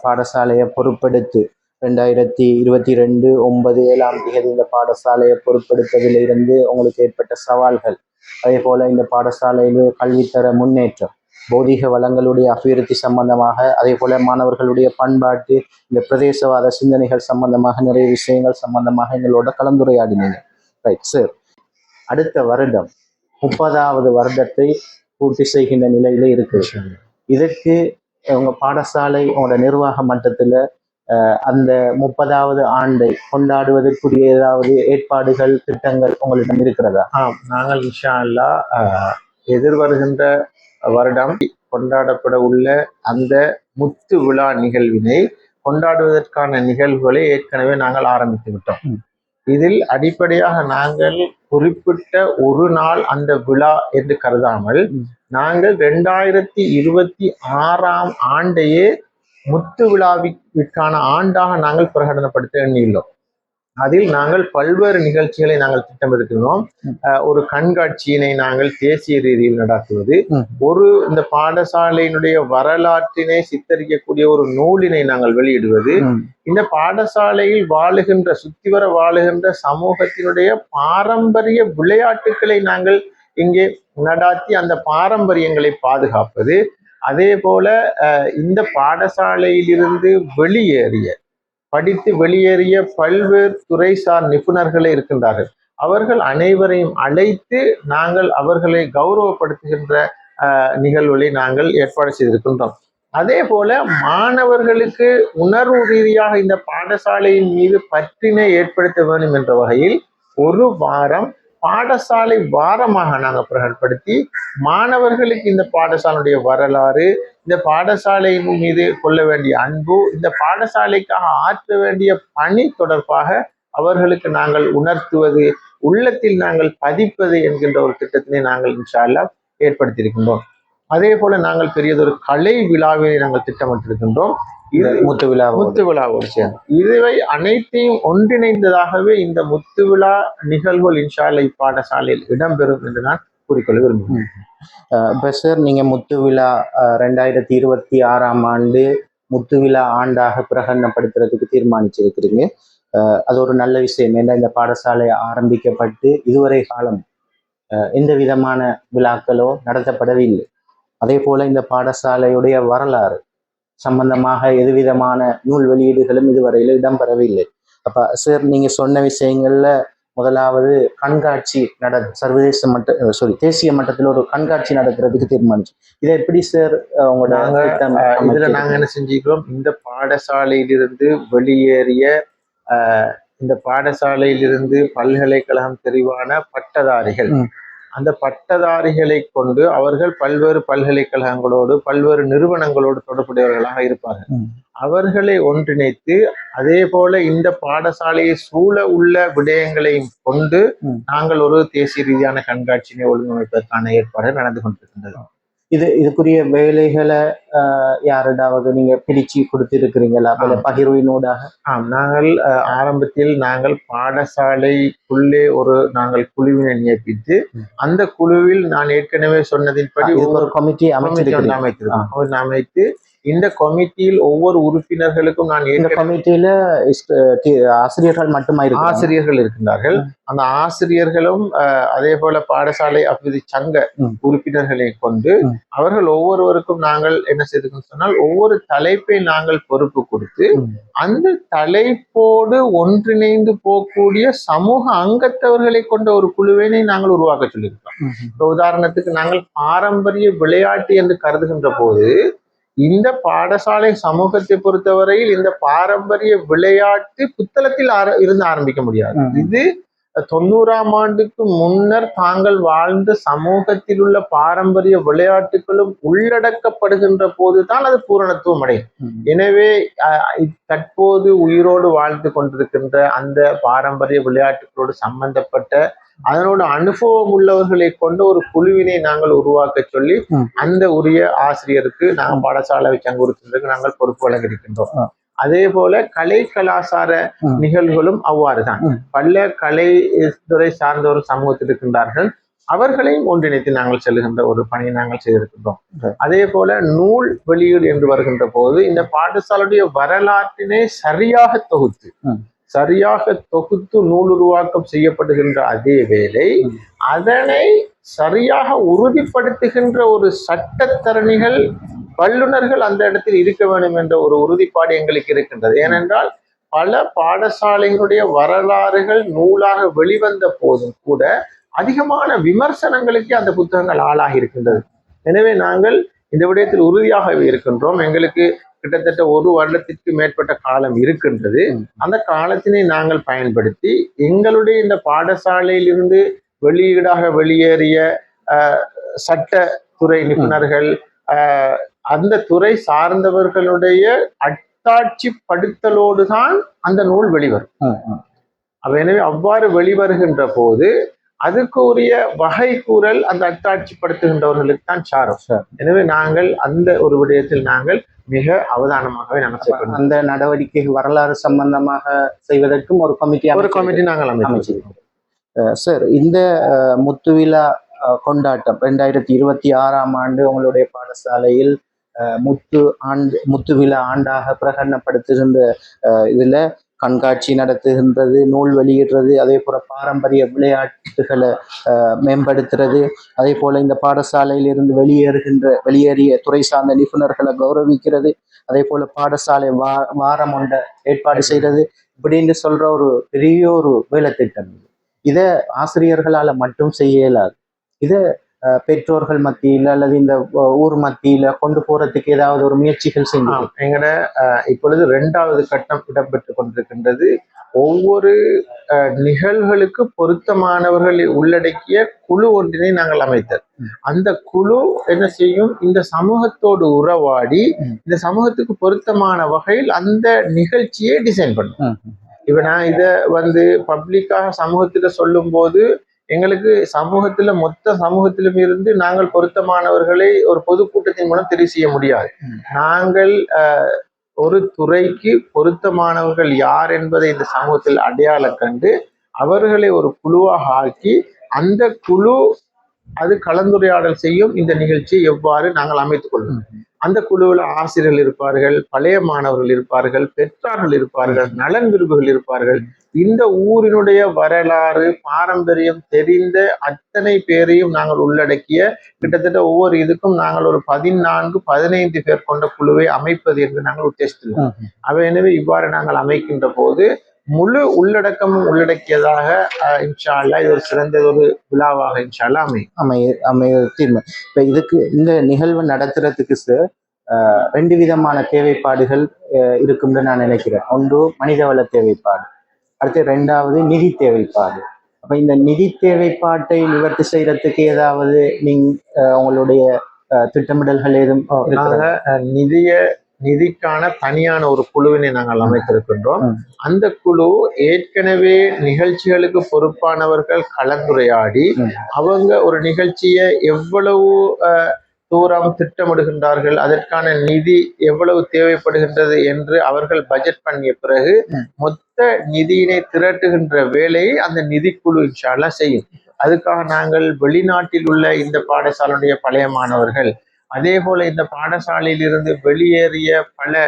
பாடசாலையை பொறுப்பெடுத்து 2022 9/7 இந்த பாடசாலையை பொறுப்பெடுத்ததில் இருந்து உங்களுக்கு ஏற்பட்ட சவால்கள், அதே போல இந்த பாடசாலையில் கல்வித்தர முன்னேற்றம், பௌதிக வளங்களுடைய அபிவிருத்தி சம்பந்தமாக, அதே போல மாணவர்களுடைய பண்பாட்டு இந்த பிரதேசவாத சிந்தனைகள் சம்பந்தமாக நிறைய விஷயங்கள் சம்பந்தமாக எங்களோட கலந்துரையாடினீங்க. Right sir. அடுத்த வருடம் 30வது வருடத்தை பூர்த்தி செய்கின்ற நிலையில இருக்கு. இதற்கு உங்க பாடசாலை உங்களோட நிர்வாக மட்டத்துல அந்த 30வது ஆண்டை கொண்டாடுவதற்குரிய ஏதாவது ஏற்பாடுகள், திட்டங்கள் உங்களிடம் இருக்கிறதா? நாங்கள் இன்ஷா அல்லாஹ் எதிர்வருகின்ற வருடம் கொண்டாடப்பட உள்ள அந்த முத்து விழா நிகழ்வினை கொண்டாடுவதற்கான நிகழ்வுகளை ஏற்கனவே நாங்கள் ஆரம்பித்து விட்டோம். இதில் அடிப்படையாக நாங்கள் குறிப்பிட்ட ஒரு நாள் அந்த விழா என்று கருதாமல் நாங்கள் 2026ஆம் ஆண்டையே முத்து விழாவிற்கான ஆண்டாக நாங்கள் பிரகடனப்படுத்த எண்ணியுள்ளோம். அதில் நாங்கள் பல்வேறு நிகழ்ச்சிகளை நாங்கள் திட்டமிட்டிருக்கிறோம். ஒரு கண்காட்சியினை நாங்கள் தேசிய ரீதியில் நடத்துவது, இந்த பாடசாலையினுடைய வரலாற்றினை சித்தரிக்கக்கூடிய ஒரு நூலினை நாங்கள் வெளியிடுவது, இந்த பாடசாலையில் சுத்திவர வாழுகின்ற சமூகத்தினுடைய பாரம்பரிய விளையாட்டுக்களை நாங்கள் இங்கே நடாத்தி அந்த பாரம்பரியங்களை பாதுகாப்பது, அதே போல இந்த பாடசாலையிலிருந்து படித்து வெளியேறிய பல்வேறு துறைசார் நிபுணர்களே இருக்கின்றார்கள். அவர்கள் அனைவரையும் அழைத்து நாங்கள் அவர்களை கௌரவப்படுத்துகின்ற நிகழ்வுகளை நாங்கள் ஏற்பாடு செய்திருக்கின்றோம். அதே போல மாணவர்களுக்கு உணர்வு ரீதியாக இந்த பாடசாலையின் மீது பற்றினை ஏற்படுத்த வேண்டும் என்ற வகையில் ஒரு வாரம் பாடசாலை வாரமாக நாங்கள் பிரகடனப்படுத்தி மாணவர்களுக்கு இந்த பாடசாலையுடைய வரலாறு, இந்த பாடசாலையின் மீது கொள்ள வேண்டிய அன்பு, இந்த பாடசாலைக்காக ஆற்ற வேண்டிய பணி தொடர்பாக அவர்களுக்கு நாங்கள் உணர்த்துவது, உள்ளத்தில் நாங்கள் பதிப்பது என்கின்ற ஒரு திட்டத்தினை நாங்கள் இன்ஷா அல்லாஹ் ஏற்படுத்தியிருக்கின்றோம். அதே போல நாங்கள் பெரியதொரு கலை விழாவை நாங்கள் திட்டமிட்டிருக்கின்றோம். முத்து விழாவோடு சேர்ந்து இதுவை அனைத்தையும் ஒன்றிணைந்ததாகவே இந்த முத்து விழா நிகழ்வுகள் இன்ஷா அல்லாஹ் இப்பாடசாலையில் இடம்பெறும் என்று நான் கூறிக்கொள்ள விரும்புகிறேன். இப்போ சார், நீங்கள் முத்து விழா 2026ஆம் ஆண்டு முத்து விழா ஆண்டாக பிரகடனப்படுத்துறதுக்கு தீர்மானிச்சிருக்கிறீங்க. அது ஒரு நல்ல விஷயம். ஏன்னா இந்த பாடசாலை ஆரம்பிக்கப்பட்டு இதுவரை காலம் எந்த விதமான விழாக்களோ நடத்தப்படவில்லை. அதே போல இந்த பாடசாலையுடைய வரலாறு சம்பந்தமாக எதுவிதமான நூல் வெளியீடுகளும் இதுவரையில இடம்பெறவில்லை. அப்ப சார், நீங்க சொன்ன விஷயங்கள்ல முதலாவது கண்காட்சி சர்வதேச தேசிய மட்டத்தில் ஒரு கண்காட்சி நடத்துறதுக்கு தீர்மானிச்சு. இதை எப்படி சார் உங்களோட இதுல நாங்க என்ன செஞ்சுக்கிறோம், இந்த பாடசாலையிலிருந்து வெளியேறிய இந்த பாடசாலையிலிருந்து பல்கலைக்கழகம் தெரிவான பட்டதாரிகள், அந்த பட்டதாரிகளை கொண்டு அவர்கள் பல்வேறு பல்கலைக்கழகங்களோடு பல்வேறு நிறுவனங்களோடு தொடர்புடையவர்களாக இருப்பார்கள். அவர்களை ஒன்றிணைத்து அதே போல இந்த பாடசாலையை சூழ உள்ள விடயங்களையும் கொண்டு நாங்கள் ஒரு தேசிய ரீதியான கண்காட்சியினை ஒழுங்கமைப்பதற்கான ஏற்பாடு நடந்து கொண்டிருக்கின்றது. இதுக்குரிய வேலைகளை யாரிடாவது நீங்க பிரிச்சு கொடுத்திருக்கிறீங்களா பகிர்வினூடாக? நாங்கள் ஆரம்பத்தில் நாங்கள் பாடசாலைக்குள்ளே நாங்கள் குழுவினை நியமித்து அந்த குழுவில் நான் ஏற்கனவே சொன்னதின்படி ஒரு கமிட்டி அமைத்து இந்த கமிட்டியில் ஒவ்வொரு உறுப்பினர்களுக்கும் நான் கமிட்டியில ஆசிரியர்கள் மட்டுமா ஆசிரியர்கள் இருக்கின்றார்கள். அந்த ஆசிரியர்களும் அதே போல பாடசாலை அபிவிருத்தி சங்க உறுப்பினர்களை கொண்டு அவர்கள் ஒவ்வொருவருக்கும் நாங்கள் என்ன செய்திருக்கோம் சொன்னால் ஒவ்வொரு தலைப்பை நாங்கள் பொறுப்பு கொடுத்து அந்த தலைப்போடு ஒன்றிணைந்து போகக்கூடிய சமூக அங்கத்தவர்களை கொண்ட ஒரு குழுவினை நாங்கள் உருவாக்க சொல்லியிருக்கோம். உதாரணத்துக்கு நாங்கள் பாரம்பரிய விளையாட்டு என்று கருதுகின்ற போது இந்த பாடசாலை சமூகத்தை பொறுத்தவரையில் இந்த பாரம்பரிய விளையாட்டு புத்தளத்தில் இருந்து ஆரம்பிக்க முடியாது. இது 90ஆம் ஆண்டுக்கு முன்னர் தாங்கள் வாழ்ந்த சமூகத்தில் உள்ள பாரம்பரிய விளையாட்டுகளும் உள்ளடக்கப்படுகின்ற போதுதான் அது பூரணத்துவம் அடையும். எனவே தற்போது உயிரோடு வாழ்ந்து கொண்டிருக்கின்ற அந்த பாரம்பரிய விளையாட்டுகளோடு சம்பந்தப்பட்ட அதனோட அனுபவம் உள்ளவர்களை கொண்ட ஒரு குழுவினை நாங்கள் உருவாக்க சொல்லி அந்த உரிய ஆசிரியருக்கு நாங்கள் பாடசாலை சங்குறுத்தினருக்கு நாங்கள் பொறுப்பு வழங்கியிருக்கின்றோம். அதே போல கலை கலாசார நிகழ்வுகளும் அவ்வாறுதான். பல கலை துறை சார்ந்த ஒரு சமூகத்தில் இருக்கின்றார்கள், அவர்களையும் ஒன்றிணைத்து நாங்கள் செல்லுகின்ற ஒரு பணியை நாங்கள் செய்திருக்கின்றோம். அதே போல நூல் வெளியீடு என்று வருகின்ற போது இந்த பாடசாலையுடைய வரலாற்றினை சரியாக தொகுத்து நூல் உருவாக்கம் செய்யப்படுகின்ற அதே வேளை அதனை சரியாக உறுதிப்படுத்துகின்ற ஒரு சட்டத்தரணிகள் வல்லுநர்கள் அந்த இடத்தில் இருக்க வேண்டும் என்ற ஒரு உறுதிப்பாடு எங்களுக்கு இருக்கின்றது. ஏனென்றால் பல பாடசாலைகளுடைய வரலாறுகள் நூலாக வெளிவந்த போதும் கூட அதிகமான விமர்சனங்களுக்கு அந்த புத்தகங்கள் ஆளாகி இருக்கின்றது. எனவே நாங்கள் இந்த விடயத்தில் உறுதியாகவே இருக்கின்றோம். எங்களுக்கு கிட்டத்தட்ட 1 வருடத்திற்கு மேற்பட்ட காலம் இருக்கின்றது. அந்த காலத்தினை நாங்கள் பயன்படுத்தி எங்களுடைய இந்த பாடசாலையிலிருந்து வெளியீடாக வெளியேறிய சட்டத்துறை நிபுணர்கள், அந்த துறை சார்ந்தவர்களுடைய அத்தாட்சி படுத்தலோடு தான் அந்த நூல் வெளிவரும். எனவே அவ்வாறு வெளிவருகின்ற போது அதுக்கு உரிய வகை கூறல் அந்த அத்தாட்சிப்படுத்துகின்றவர்களுக்கு தான் சாரம். எனவே நாங்கள் அந்த ஒரு விடயத்தில் நாங்கள் மிக அவதானமாகவே நடத்தப்படும். அந்த நடவடிக்கை வரலாறு சம்பந்தமாக செய்வதற்கும் ஒரு கமிட்டி நாங்கள் அமைச்சிருக்கோம். சார், இந்த முத்துவிழா கொண்டாட்டம் 2026ஆம் ஆண்டு உங்களுடைய பாடசாலையில் முத்துவிழா ஆண்டாக பிரகடனப்படுத்துகின்ற இதுல கண்காட்சி நடத்துகின்றது, நூல் வெளியிடுறது, அதே போல பாரம்பரிய விளையாட்டுகளை மேம்படுத்துறது, அதே போல இந்த பாடசாலையில் இருந்து வெளியேறிய துறை சார்ந்த நிபுணர்களை கௌரவிக்கிறது, அதே போல பாடசாலை வாரம் ஒன்றை ஏற்பாடு செய்யறது, இப்படின்னு சொல்ற ஒரு பெரிய ஒரு வேலை திட்டம். இதை ஆசிரியர்களால மட்டும் செய்ய இயலாது. இதை பெற்றோர்கள் மத்தியில் அல்லது இந்த ஊர் மத்தியில கொண்டு போறதுக்கு ஏதாவது ஒரு முயற்சிகள் செய்யணும். எங்கட இப்பொழுது 2வது கட்டம் இடம்பெற்று கொண்டிருக்கின்றது. ஒவ்வொரு நிகழ்வுகளுக்கு பொருத்தமானவர்களை உள்ளடக்கிய குழு ஒன்றினை நாங்கள் அமைத்தல். அந்த குழு என்ன செய்யும், இந்த சமூகத்தோடு உறவாடி இந்த சமூகத்துக்கு பொருத்தமான வகையில் அந்த நிகழ்ச்சியை டிசைன் பண்ணும். இப்ப நான் இதை பப்ளிக்காக சமூகத்துல சொல்லும் போது எங்களுக்கு மொத்த சமூகத்திலும் இருந்து நாங்கள் பொருத்தமானவர்களை ஒரு பொதுக்கூட்டத்தின் மூலம் தெரிவு செய்ய முடியாது. நாங்கள் ஒரு துறைக்கு பொருத்தமானவர்கள் யார் என்பதை இந்த சமூகத்தில் அடையாளம் கண்டு அவர்களை ஒரு குழுவாக ஆக்கி அந்த குழு அது கலந்துரையாடல் செய்யும். இந்த நிகழ்ச்சியை எவ்வாறு நாங்கள் அமைத்துக் கொள்வோம். அந்த குழுவில் ஆசிரியர்கள் இருப்பார்கள், பழைய மாணவர்கள் இருப்பார்கள், பெற்றார்கள் இருப்பார்கள், நலன் விரும்புகள் இருப்பார்கள். இந்த ஊரினுடைய வரலாறு பாரம்பரியம் தெரிந்த அத்தனை பேரையும் நாங்கள் உள்ளடக்கிய கிட்டத்தட்ட ஒவ்வொரு இதுக்கும் நாங்கள் ஒரு 14-15 பேர் கொண்ட குழுவை அமைப்பது என்று நாங்கள் உத்தேசித்துள்ளோம். எனவே இவ்வாறு நாங்கள் அமைக்கின்ற போது முழு உள்ளடக்கமும் உள்ளடக்கியதாக இன்ஷா அல்லாஹ் இது ஒரு சிறந்த ஒரு விழாவாக இன்ஷா அல்லாஹ் அமைய தீர்மானம். இப்ப இதுக்கு இந்த நிகழ்வு நடத்துறதுக்கு சார் 2 விதமான தேவைப்பாடுகள் இருக்கும்னு நான் நினைக்கிறேன். ஒன்று மனிதவள தேவைப்பாடு, அடுத்து 2வது நிதி தேவைப்பாடு. அப்ப இந்த நிதி தேவைப்பாட்டை நிவர்த்தி செய்யறதுக்கு ஏதாவது உங்களுடைய திட்டமிடல்கள் எதுவும்? நிதிக்கான தனியான ஒரு குழுவினை நாங்கள் அமைத்திருக்கின்றோம். அந்த குழு ஏற்கனவே நிகழ்ச்சிகளுக்கு பொறுப்பானவர்கள் கலந்துரையாடி அவங்க ஒரு நிகழ்ச்சியை எவ்வளவு தூரம் திட்டமிடுகின்றார்கள், அதற்கான நிதி எவ்வளவு தேவைப்படுகின்றது என்று அவர்கள் பட்ஜெட் பண்ணிய பிறகு மொத்த நிதியினை திரட்டுகின்ற வேலையை அந்த நிதிக்குழு இன்ஷா அல்லாஹ் செய்யும். அதுக்காக நாங்கள் வெளிநாட்டில் உள்ள இந்த பாடசாலையுடைய பழைய மாணவர்கள், அதே போல இந்த பாடசாலையில் இருந்து வெளியேறிய பல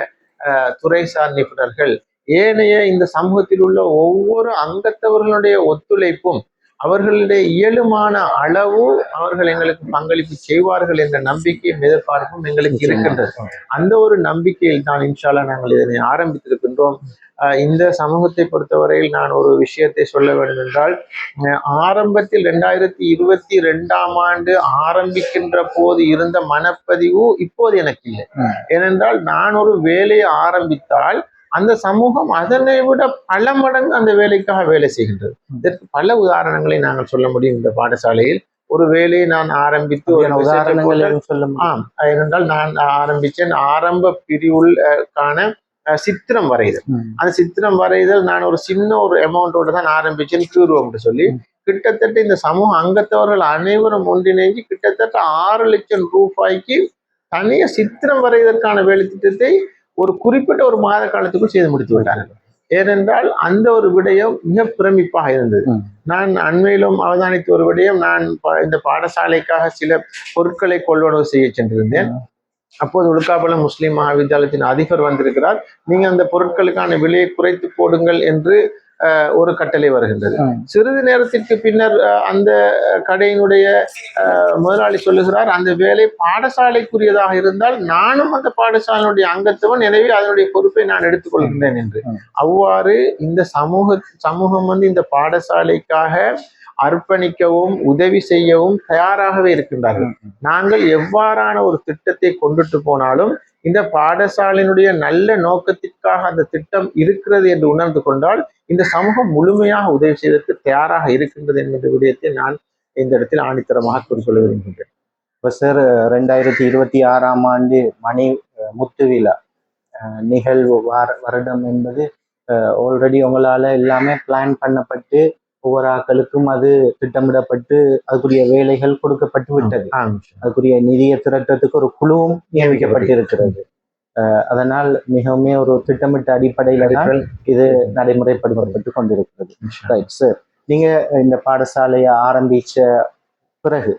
துறைசார் நிபுணர்கள், ஏனைய இந்த சமூகத்தில் உள்ள ஒவ்வொரு அங்கத்தவர்களுடைய ஒத்துழைப்பும் அவர்களுடைய இயலுமான அளவு அவர்கள் எங்களுக்கு பங்களிப்பு செய்வார்கள் என்ற நம்பிக்கையும் எதிர்பார்ப்பும் எங்களுக்கு இருக்கின்றது. அந்த ஒரு நம்பிக்கையில் தான் இன்ஷால்லா நாங்கள் இதனை ஆரம்பித்திருக்கின்றோம். இந்த சமூகத்தை பொறுத்தவரையில் நான் ஒரு விஷயத்தை சொல்ல வேண்டும் என்றால், ஆரம்பத்தில் 2022ஆம் ஆண்டு ஆரம்பிக்கின்ற போது இருந்த மனப்பதிவு இப்போது எனக்கு இல்லை. ஏனென்றால் நான் ஒரு வேலையை ஆரம்பித்தால் அந்த சமூகம் அதனை விட பல மடங்கு அந்த வேலைக்காக வேலை செய்கின்றது. இதற்கு பல உதாரணங்களை நாங்கள் சொல்ல முடியும். இந்த பாடசாலையில் ஒரு வேலையை நான் ஆரம்பித்து ஒரு ஏனென்றால் நான் ஆரம்பித்தேன் ஆரம்ப பிரிவுக்கான சித்திரம் வரைதல். அந்த சித்திரம் வரைதல் நான் ஒரு சின்ன ஒரு அமௌண்டோட தான் ஆரம்பிச்சேன்னு கூறுவோம்னு சொல்லி கிட்டத்தட்ட இந்த சமூக அங்கத்தவர்கள் அனைவரும் ஒன்றிணைஞ்சு கிட்டத்தட்ட 6 லட்சம் ரூபாய்க்கு தனிய சித்திரம் வரைவதற்கான வேலை திட்டத்தை ஒரு குறிப்பிட்ட ஒரு மாத காலத்துக்குள் செய்து முடித்து விட்டார்கள். ஏனென்றால் அந்த ஒரு விடயம் மிக பிரமிப்பாக இருந்தது. நான் அண்மையிலும் அவதானித்த ஒரு விடயம், நான் இந்த பாடசாலைக்காக சில பொருட்களை கொள்வனவு செய்ய சென்றிருந்தேன். அப்போது உலுக்காபலம் முஸ்லிம் மகாவித்யாலயத்தின் அதிபர் வந்திருக்கிறார். நீங்க அந்த பொருட்களுக்கான விலையை குறைத்து போடுங்கள் என்று ஒரு கட்டளை வருகின்றது. சிறிது நேரத்திற்கு பின்னர் அந்த கடையினுடைய முதலாளி சொல்லுகிறார், அந்த வேலை பாடசாலைக்குரியதாக இருந்தால் நானும் அந்த பாடசாலையுடைய அங்கத்தவன், எனவே அதனுடைய பொறுப்பை நான் எடுத்துக்கொள்கின்றேன் என்று. அவ்வாறு இந்த சமூகம் வந்து இந்த பாடசாலைக்காக அர்ப்பணிக்கவும் உதவி செய்யவும் தயாராகவே இருக்கின்றார்கள். நாங்கள் எவ்வாறான ஒரு திட்டத்தை கொண்டுட்டு போனாலும் இந்த பாடசாலையினுடைய நல்ல நோக்கத்திற்காக அந்த திட்டம் இருக்கிறது என்று உணர்ந்து கொண்டால் இந்த சமூகம் முழுமையாக உதவி செய்வதற்கு தயாராக இருக்கின்றது என்கிற விடயத்தை நான் இந்த இடத்தில் ஆணித்தரமாக கூறிக்கொள்ள விரும்புகின்றேன். இப்போ சார் 2026ஆம் ஆண்டு மணி முத்து விழா நிகழ்வு வருடம் என்பது ஆல்ரெடி உங்களால் எல்லாமே பிளான் பண்ணப்பட்டு ஒவ்வொரு ஆக்களுக்கும் அது திட்டமிடப்பட்டு அதுக்குரிய வேலைகள் கொடுக்கப்பட்டு விட்டது. அதுக்குரிய நிதியை திரட்டத்துக்கு ஒரு குழுவும் நியமிக்கப்பட்டிருக்கிறது. அதனால் மிகவும் ஒரு திட்டமிட்ட அடிப்படையில தான் இது நடைமுறைப்படுத்தப்பட்டு கொண்டிருக்கிறது. ரைட் சார், நீங்க இந்த பாடசாலையை ஆரம்பிச்ச பிறகு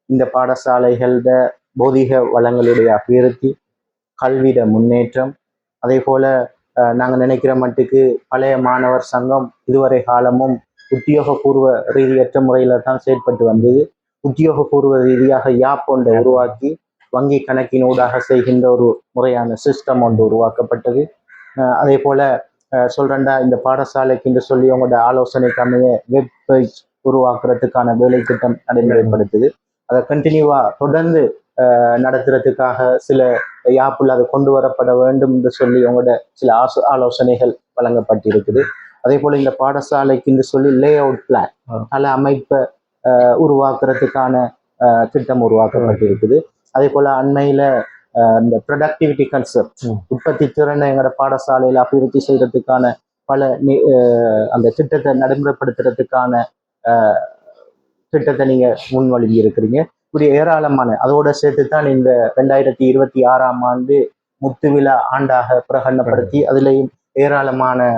இந்த பாடசாலைகளோட பௌதிக வளங்களுடைய அபிவிருத்தி, கல்விட முன்னேற்றம், அதே போல நாங்கள் நினைக்கிற மட்டுக்கு பழைய மாணவர் சங்கம் இதுவரை காலமும் உத்தியோகபூர்வ ரீதியற்ற முறையில தான் செயற்பட்டு வந்தது. உத்தியோகபூர்வ ரீதியாக யாப் ஒன்றை உருவாக்கி வங்கி கணக்கினூடாக செய்கின்ற ஒரு முறையான சிஸ்டம் ஒன்று உருவாக்கப்பட்டது. அதே போல சொல்றேன்டா, இந்த பாடசாலைக்கு என்று சொல்லி உங்களோட ஆலோசனைக்கு அமைய வெப் பேஜ் உருவாக்குறதுக்கான வேலை திட்டம் நடைமுறைப்படுத்துது. அதை கண்டினியூவா தொடர்ந்து நடத்துறதுக்காக சில யாப்புல அதை கொண்டு வரப்பட வேண்டும் என்று சொல்லி உங்களோட சில ஆலோசனைகள் வழங்கப்பட்டிருக்குது. அதே போல இந்த பாடசாலைக்கு என்று சொல்லி லே அவுட் பிளான், பல அமைப்பை உருவாக்குறதுக்கான திட்டம் உருவாக்கப்பட்டிருக்குது. அதே போல அண்மையில இந்த ப்ரொடக்டிவிட்டி கன்செப்ட், உற்பத்தி திறனை எங்களோட பாடசாலையில அபிவிருத்தி செய்யறதுக்கான பல அந்த திட்டத்தை நடைமுறைப்படுத்துறதுக்கான திட்டத்தை நீங்க முன்வழங்கி இருக்கிறீங்க. இப்படி ஏராளமான, அதோட சேர்த்து தான் இந்த 2026ஆம் ஆண்டு முத்துவிழா ஆண்டாக பிரகடனப்படுத்தி அதுலேயும் ஏராளமான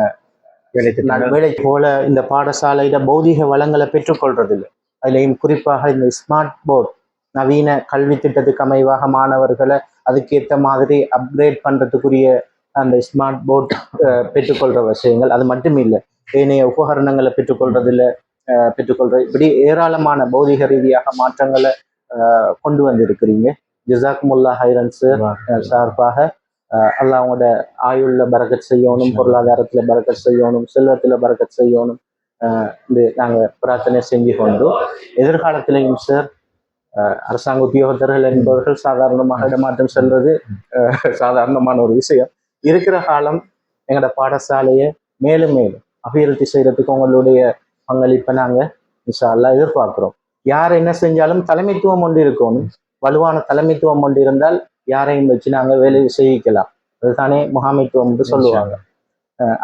வேலை போல இந்த பாடசாலையில பௌதிக வளங்களை பெற்றுக்கொள்றது இல்லை. அதுலேயும் குறிப்பாக இந்த ஸ்மார்ட் போர்ட், நவீன கல்வி திட்டத்துக்கு அமைவாக மாணவர்களை அதுக்கேற்ற மாதிரி அப்கிரேட் பண்றதுக்குரிய அந்த ஸ்மார்ட் போர்ட் பெற்றுக்கொள்ற விஷயங்கள், அது மட்டும் இல்லை ஏனைய உபகரணங்களை பெற்றுக்கொள்றது, இப்படி ஏராளமான பௌதிக ரீதியாக மாற்றங்களை கொண்டு வந்திருக்கிறீங்க. ஜிசாக்குமுல்லா ஹைரன் சார்பாக அல்லாஹ் அவங்களோட ஆயுள்ல பரக்கத் செய்யணும், பொருளாதாரத்துல பரக்கத் செய்யணும், செல்வத்துல பரக்கத் செய்யணும் இது நாங்க பிரார்த்தனை செஞ்சு கொண்டோம். எதிர்காலத்திலையும் சார் அரசாங்க உத்தியோகத்தர்கள் என்பவர்கள் சாதாரணமாக இடமாற்றம் செல்வது சாதாரணமான ஒரு விஷயம். இருக்கிற காலம் எங்களோட பாடசாலையை மேலும் மேலும் அபிவிருத்தி செய்யறதுக்கு உங்களுடைய பங்களிப்பை நாங்க இன்ஷா அல்லாஹ் எதிர்பார்க்கிறோம். யார் என்ன செஞ்சாலும் தலைமைத்துவம் ஒன்று இருக்கணும். வலுவான தலைமைத்துவம் ஒன்று இருந்தால் யாரையும் வச்சு நாங்க வேலை செய்விக்கலாம். அதுதானே முகாமைத்துவம் என்று சொல்லுவாங்க.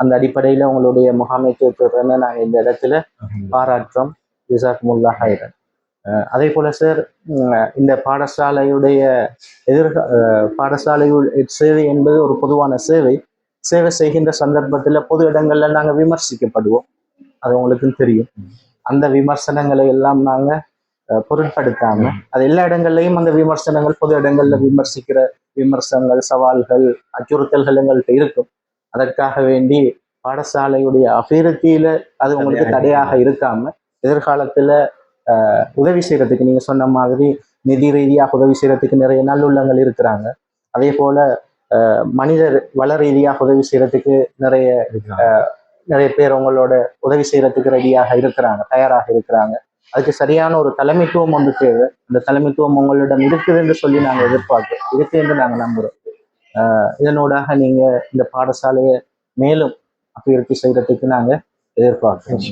அந்த அடிப்படையில உங்களுடைய முகாமைத்துவத்தை நாங்க இந்த இடத்துல பாராட்டுறோம். ஜிசாக்குமுல்லா ஹைரன். அதே போல சார், இந்த பாடசாலையுடைய பாடசாலையுள் சேவை என்பது ஒரு பொதுவான சேவை. சேவை செய்கின்ற சந்தர்ப்பத்துல பொது இடங்கள்ல நாங்க விமர்சிக்கப்படுவோம், அது உங்களுக்கும் தெரியும். அந்த விமர்சனங்களை எல்லாம் நாங்க பொருட்படுத்தாம, அது எல்லா இடங்கள்லையும் அந்த விமர்சனங்கள், பொது இடங்கள்ல விமர்சிக்கிற விமர்சனங்கள், சவால்கள், அச்சுறுத்தல்கள் எங்கள்கிட்ட இருக்கும். அதற்காக வேண்டி பாடசாலையுடைய அபிவிருத்தியில அது உங்களுக்கு தடையாக இருக்காம எதிர்காலத்துல உதவி செய்யறதுக்கு நீங்க சொன்ன மாதிரி நிதி ரீதியாக உதவி செய்யறதுக்கு நிறைய நல்லுள்ளங்கள் இருக்கிறாங்க. அதே போல மனிதர் வள ரீதியாக உதவி செய்யறதுக்கு நிறைய பேர் உங்களோட உதவி செய்யறதுக்கு ரெடியாக இருக்கிறாங்க, தயாராக இருக்கிறாங்க. அதுக்கு சரியான ஒரு தலைமைத்துவம் ஒன்று தேவை. அந்த தலைமைத்துவம் உங்களிடம் இருக்குது என்று சொல்லி நாங்கள் எதிர்பார்க்கிறோம், இருக்கு என்று நாங்கள் நம்புறோம். இதனூடாக நீங்க இந்த பாடசாலையை மேலும் அபிவிருத்தி செய்யறதுக்கு நாங்கள் எதிர்பார்க்கிறோம்.